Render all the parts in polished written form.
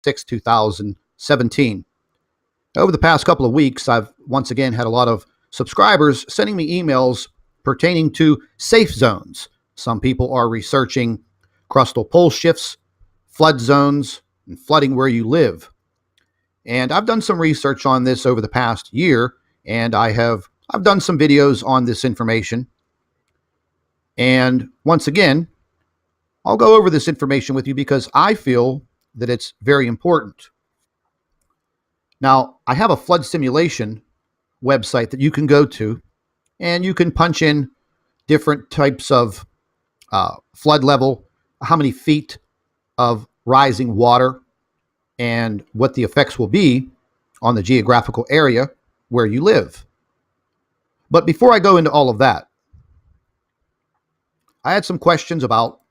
2017. Over the past couple of weeks, I've once again had a lot of subscribers sending me emails pertaining to safe zones. Some people are researching crustal poleshifts, flood zones, and flooding where you live. And I've done some research on this over the past year, and I've done some videos on this information. And once again, I'll go over this information with you because I feel that it's very important. Now, I have a flood simulation website that you can go to, and you can punch in different types of flood level, how many feet of rising water, and what the effects will be on the geographical area where you live. But before I go into all of that, I had some questions about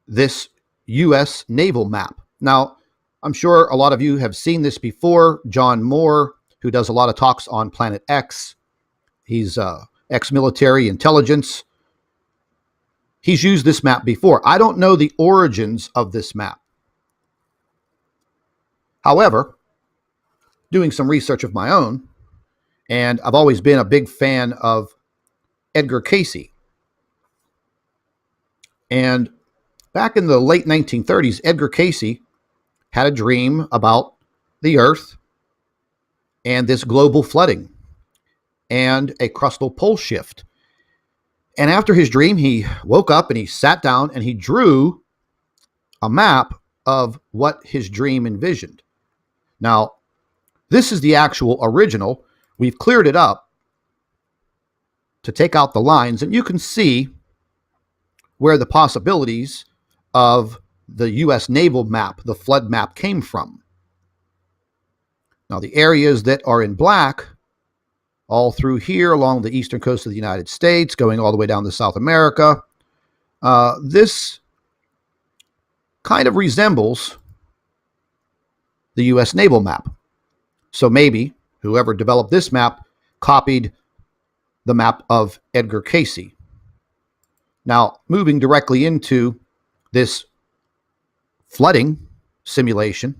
this U.S. naval map. Now, I'm sure a lot of you have seen this before. John Moore, who does a lot of talks on Planet X, he's ex-military intelligence. He's used this map before. I don't know the origins of this map. However, doing some research of my own, and I've always been a big fan of Edgar Cayce. And back in the late 1930s, Edgar Cayce had a dream about the Earth and this global flooding and a crustal poleshift. And after his dream, he woke up and he sat down and he drew a map of what his dream envisioned. Now, this is the actual original. We've cleared it up to take out the lines, and you can see where the possibilities of the U.S. naval map, the flood map, came from. Now, the areas that are in black, all through here along the eastern coast of the United States, going all the way down to South America, this kind of resembles the U.S. naval map. So maybe whoever developed this map copied the map of Edgar Cayce. Now, moving directly into this flooding simulation,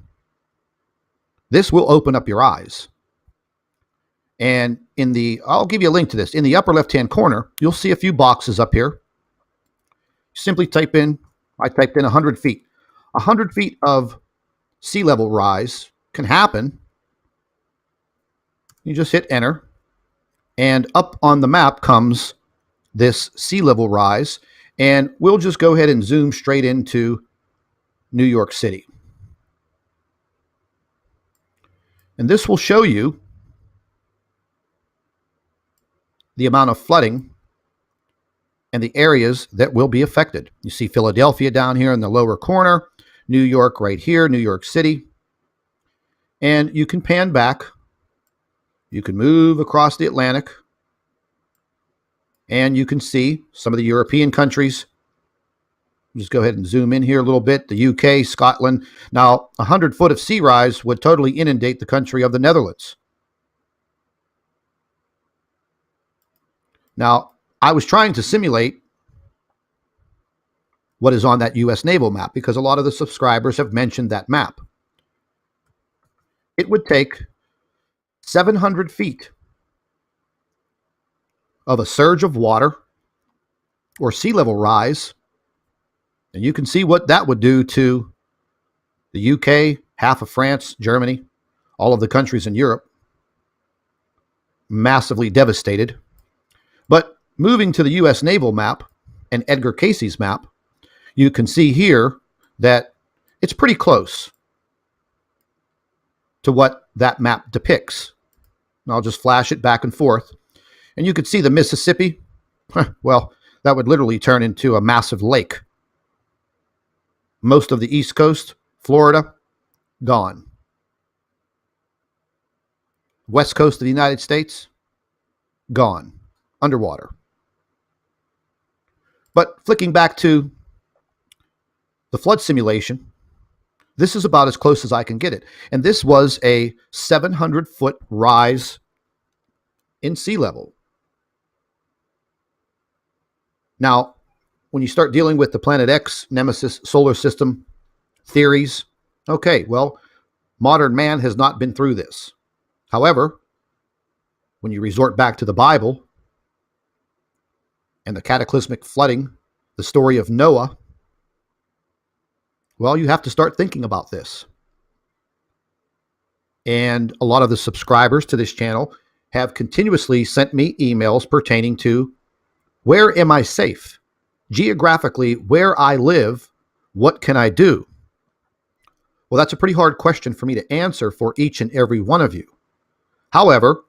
this will open up your eyes. And I'll give you a link to this. In the upper left-hand corner, you'll see a few boxes up here. Simply type in, I typed in 100 feet. 100 feet of sea level rise can happen. You just hit enter, and up on the map comes this sea level rise, and we'll just go ahead and zoom straight into New York City. And this will show you the amount of flooding and the areas that will be affected. You see Philadelphia down here in the lower corner, New York right here, New York City. And you can pan back. You can move across the Atlantic. And you can see some of the European countries. Just go ahead and zoom in here a little bit. The UK, Scotland. Now, 100 foot of sea rise would totally inundate the country of the Netherlands. Now, I was trying to simulate what is on that U.S. naval map because a lot of the subscribers have mentioned that map. It would take 700 feet of a surge of water or sea level rise, and you can see what that would do to the UK, half of France, Germany, all of the countries in Europe. Massively devastated. But moving to the U.S. naval map and Edgar Cayce's map, you can see here that it's pretty close to what that map depicts. And I'll just flash it back and forth. And you could see the Mississippi. Well, that would literally turn into a massive lake. Most of the East Coast, Florida, gone. West Coast of the United States, gone. Underwater. But flicking back to the flood simulation, this is about as close as I can get it. And this was a 700-foot rise in sea level. Now, when you start dealing with the Planet X, Nemesis solar system theories, Okay, well, modern man has not been through this. However, when you resort back to the Bible and the cataclysmic flooding, the story of Noah, well, you have to start thinking about this. And a lot of the subscribers to this channel have continuously sent me emails pertaining to, where am I safe? Geographically, where I live, what can I do? Well, that's a pretty hard question for me to answer for each and every one of you. However,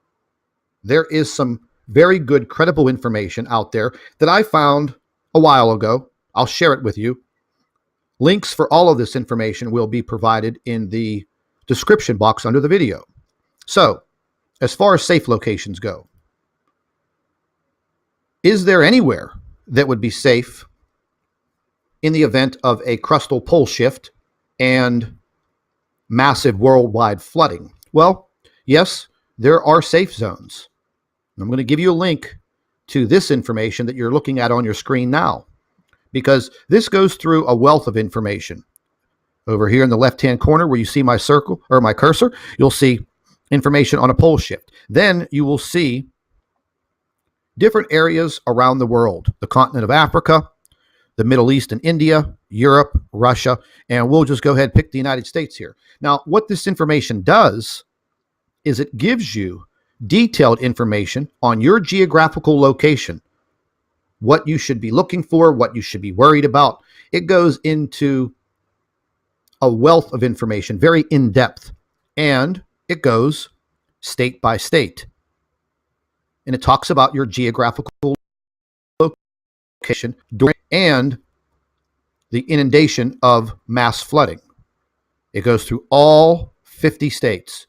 there is some very good, credible information out there that I found a while ago. I'll share it with you. Links for all of this information will be provided in the description box under the video. So, as far as safe locations go, is there anywhere that would be safe in the event of a crustal poleshift and massive worldwide flooding? Well, yes, there are safe zones. I'm going to give you a link to this information that you're looking at on your screen now, because this goes through a wealth of information. Over here in the left-hand corner where you see my circle or my cursor, you'll see information on a pole shift. Then you will see different areas around the world, the continent of Africa, the Middle East and India, Europe, Russia, and we'll just go ahead and pick the United States here. Now, what this information does is it gives you detailed information on your geographical location, what you should be looking for, what you should be worried about. It goes into a wealth of information, very in-depth, and it goes state by state. And it talks about your geographical location during and the inundation of mass flooding. It goes through all 50 states.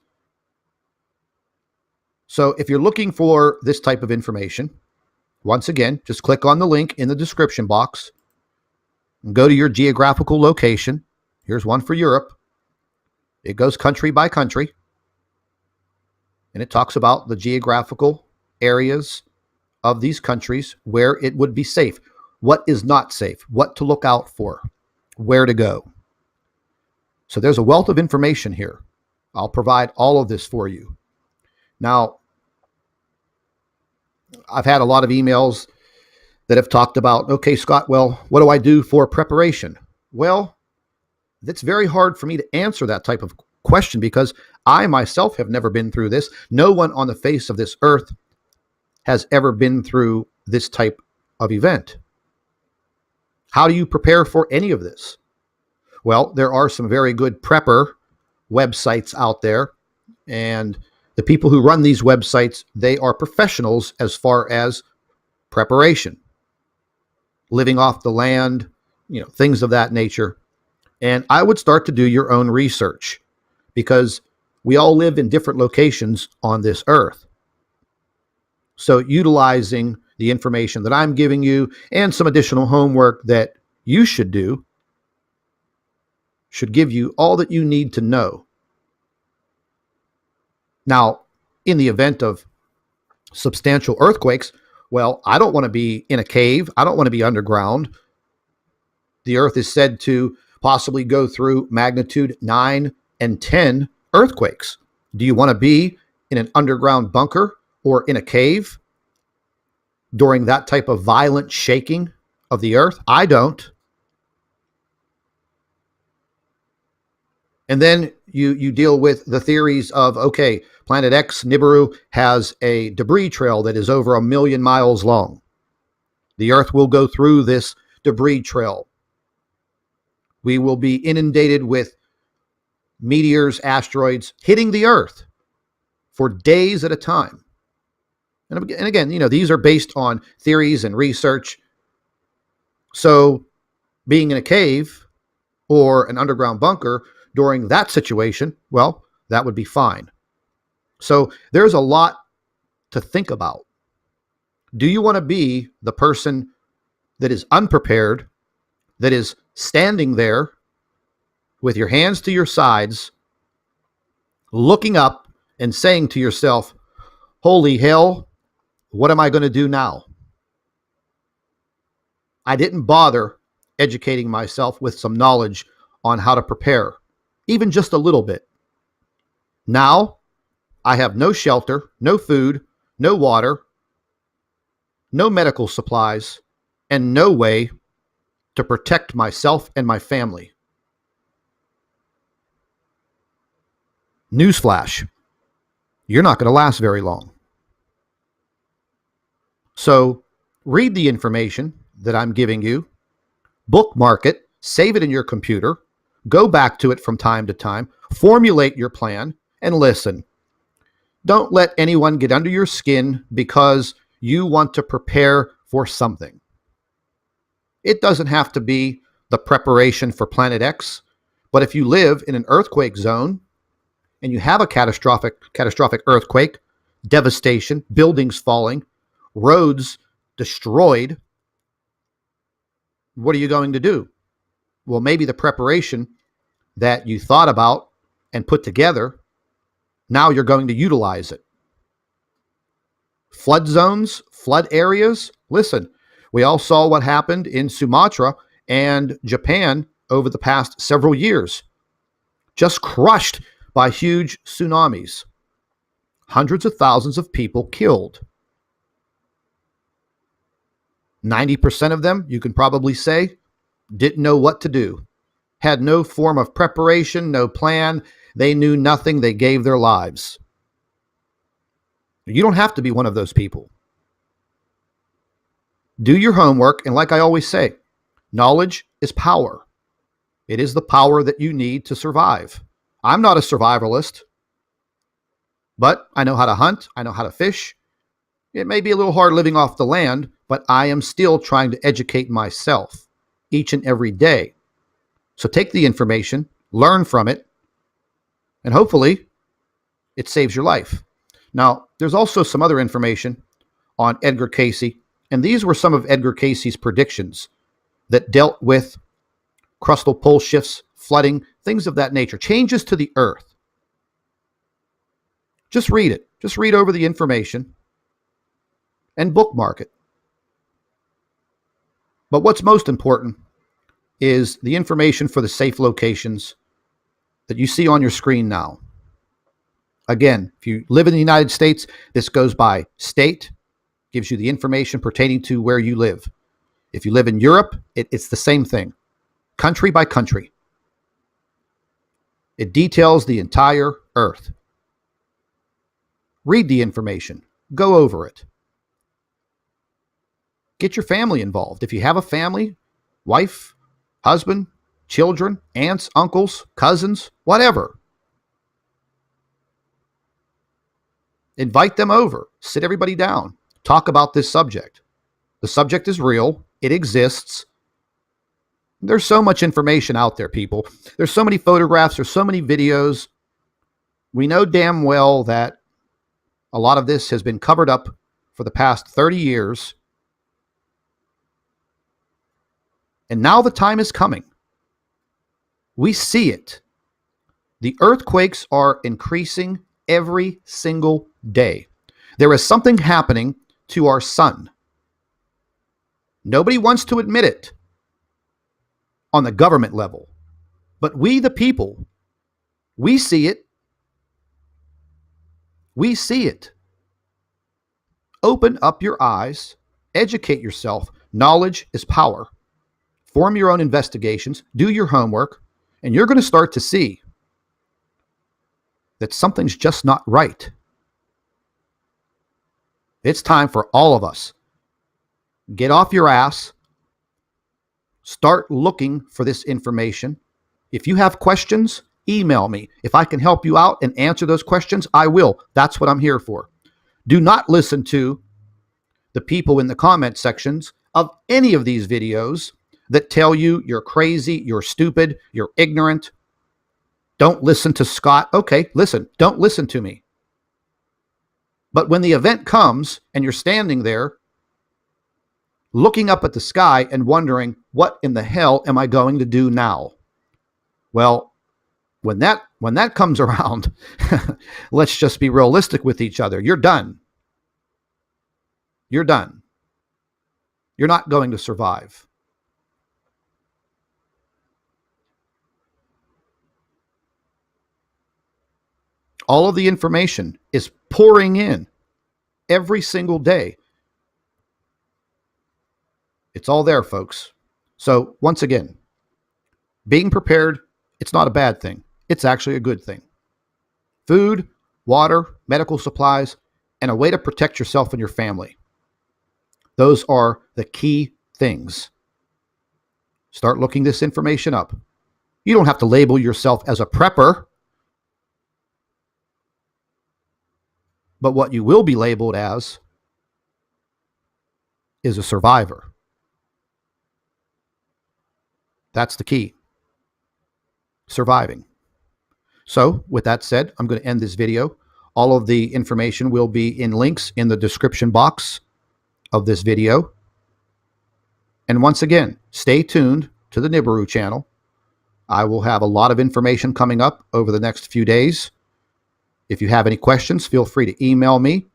So if you're looking for this type of information, once again, just click on the link in the description box and go to your geographical location. Here's one for Europe. It goes country by country, and it talks about the geographical areas of these countries where it would be safe, what is not safe, what to look out for, where to go. So there's a wealth of information here. I'll provide all of this for you. Now, I've had a lot of emails that have talked about, okay, Scott, well, what do I do for preparation? Well, it's very hard for me to answer that type of question because I myself have never been through this. No one on the face of this earth has ever been through this type of event. How do you prepare for any of this? Well, there are some very good prepper websites out there, and the people who run these websites, they are professionals as far as preparation, living off the land, things of that nature. And I would start to do your own research because we all live in different locations on this earth. So utilizing the information that I'm giving you and some additional homework that you should do should give you all that you need to know. Now, in the event of substantial earthquakes, well, I don't want to be in a cave. I don't want to be underground. The earth is said to possibly go through magnitude 9 and 10 earthquakes. Do you want to be in an underground bunker or in a cave during that type of violent shaking of the earth? I don't. And then you deal with the theories of, okay, Planet X, Nibiru, has a debris trail that is over 1 million miles long. The earth will go through this debris trail. We will be inundated with meteors, asteroids hitting the earth for days at a time. And again, these are based on theories and research. So being in a cave or an underground bunker during that situation, well, that would be fine. So there's a lot to think about. Do you want to be the person that is unprepared, that is standing there with your hands to your sides, looking up and saying to yourself, holy hell, what am I going to do now? I didn't bother educating myself with some knowledge on how to prepare, even just a little bit. Now I have no shelter, no food, no water, no medical supplies, and no way to protect myself and my family. Newsflash, you're not going to last very long. So read the information that I'm giving you, bookmark it, save it in your computer, go back to it from time to time, formulate your plan, and listen. Don't let anyone get under your skin because you want to prepare for something. It doesn't have to be the preparation for Planet X, but if you live in an earthquake zone and you have a catastrophic earthquake, devastation, buildings falling, roads destroyed, what are you going to do? Well, maybe the preparation that you thought about and put together, now you're going to utilize it. Flood zones, flood areas. Listen, we all saw what happened in Sumatra and Japan over the past several years. Just crushed by huge tsunamis. Hundreds of thousands of people killed. 90% of them, you can probably say, didn't know what to do. Had no form of preparation, no plan. They knew nothing. They gave their lives. You don't have to be one of those people. Do your homework, and like I always say, knowledge is power. It is the power that you need to survive. I'm not a survivalist, but I know how to hunt. I know how to fish. It may be a little hard living off the land, but I am still trying to educate myself each and every day. So take the information, learn from it, and hopefully it saves your life. Now, there's also some other information on Edgar Cayce, and these were some of Edgar Cayce's predictions that dealt with crustal pole shifts, flooding, things of that nature, changes to the earth. Just read it. Just read over the information and bookmark it. But what's most important is the information for the safe locations that you see on your screen now. Again, if you live in the United States, this goes by state, gives you the information pertaining to where you live. If you live in Europe, it's the same thing, country by country. It details the entire earth. Read the information. Go over it. Get your family involved. If you have a family, wife, husband, children, aunts, uncles, cousins, whatever. Invite them over. Sit everybody down. Talk about this subject. The subject is real. It exists. There's so much information out there, people. There's so many photographs. There's so many videos. We know damn well that a lot of this has been covered up for the past 30 years. And now the time is coming. We see it. The earthquakes are increasing every single day. There is something happening to our sun. Nobody wants to admit it on the government level. But we, the people, we see it. We see it. Open up your eyes. Educate yourself. Knowledge is power. Form your own investigations. Do your homework. And you're going to start to see that something's just not right. It's time for all of us. Get off your ass. Start looking for this information. If you have questions, email me. If I can help you out and answer those questions, I will. That's what I'm here for. Do not listen to the people in the comment sections of any of these videos that tell you you're crazy, you're stupid, you're ignorant. Don't listen to Scott. Okay, listen, don't listen to me. But when the event comes and you're standing there looking up at the sky and wondering, what in the hell am I going to do now? Well, when that comes around, let's just be realistic with each other. You're done. You're done. You're not going to survive. All of the information is pouring in every single day. It's all there, folks. So once again, being prepared, it's not a bad thing. It's actually a good thing. Food, water, medical supplies, and a way to protect yourself and your family. Those are the key things. Start looking this information up. You don't have to label yourself as a prepper, but what you will be labeled as is a survivor. That's the key. Surviving. So with that said, I'm going to end this video. All of the information will be in links in the description box of this video. And once again, stay tuned to the Nibiru channel. I will have a lot of information coming up over the next few days. If you have any questions, feel free to email me,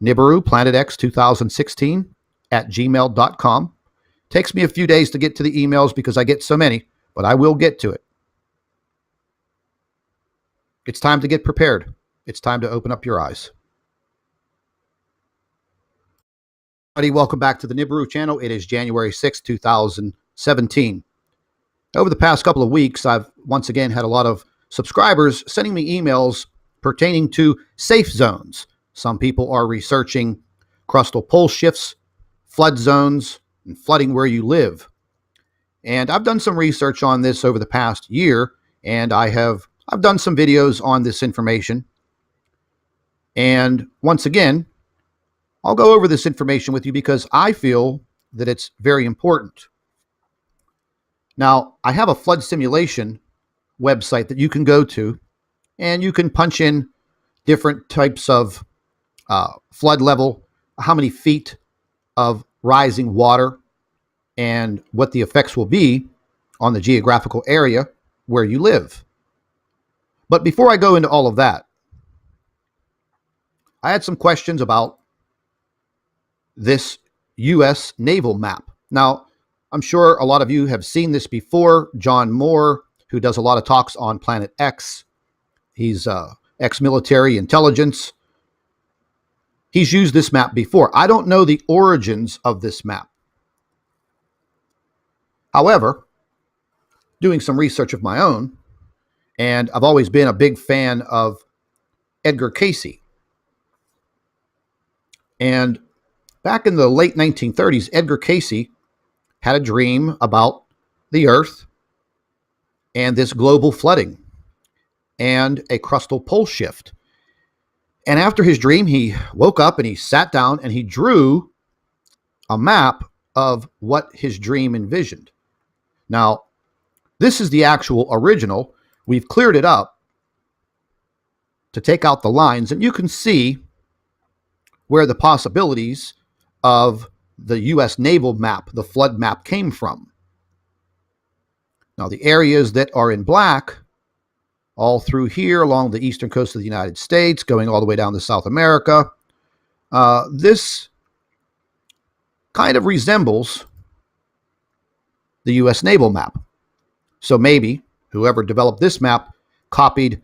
nibiru2016@gmail.com. Takes me a few days to get to the emails because I get so many, but I will get to it. It's time to get prepared. It's time to open up your eyes. Welcome back to the Nibiru channel. It is January 6, 2017. Over the past couple of weeks, I've once again had a lot of subscribers sending me emails pertaining to safe zones. Some people are researching crustal poleshifts, flood zones, and flooding where you live. And I've done some research on this over the past year, and I've done some videos on this information. And once again, I'll go over this information with you because I feel that it's very important. Now, I have a flood simulation website that you can go to, and you can punch in different types of flood level, how many feet of rising water, and what the effects will be on the geographical area where you live. But before I go into all of that, I had some questions about this U.S. naval map. Now, I'm sure a lot of you have seen this before. John Moore, who does a lot of talks on Planet X, he's ex-military intelligence. He's used this map before. I don't know the origins of this map. However, doing some research of my own, and I've always been a big fan of Edgar Cayce. And back in the late 1930s, Edgar Cayce had a dream about the Earth and this global flooding and a crustal poleshift. And after his dream, he woke up and he sat down and he drew a map of what his dream envisioned. Now, this is the actual original. We've cleared it up to take out the lines, and you can see where the possibilities of the U.S. naval map, the flood map, came from. Now, the areas that are in black, all through here along the eastern coast of the United States, going all the way down to South America, this kind of resembles the U.S. naval map. So maybe whoever developed this map copied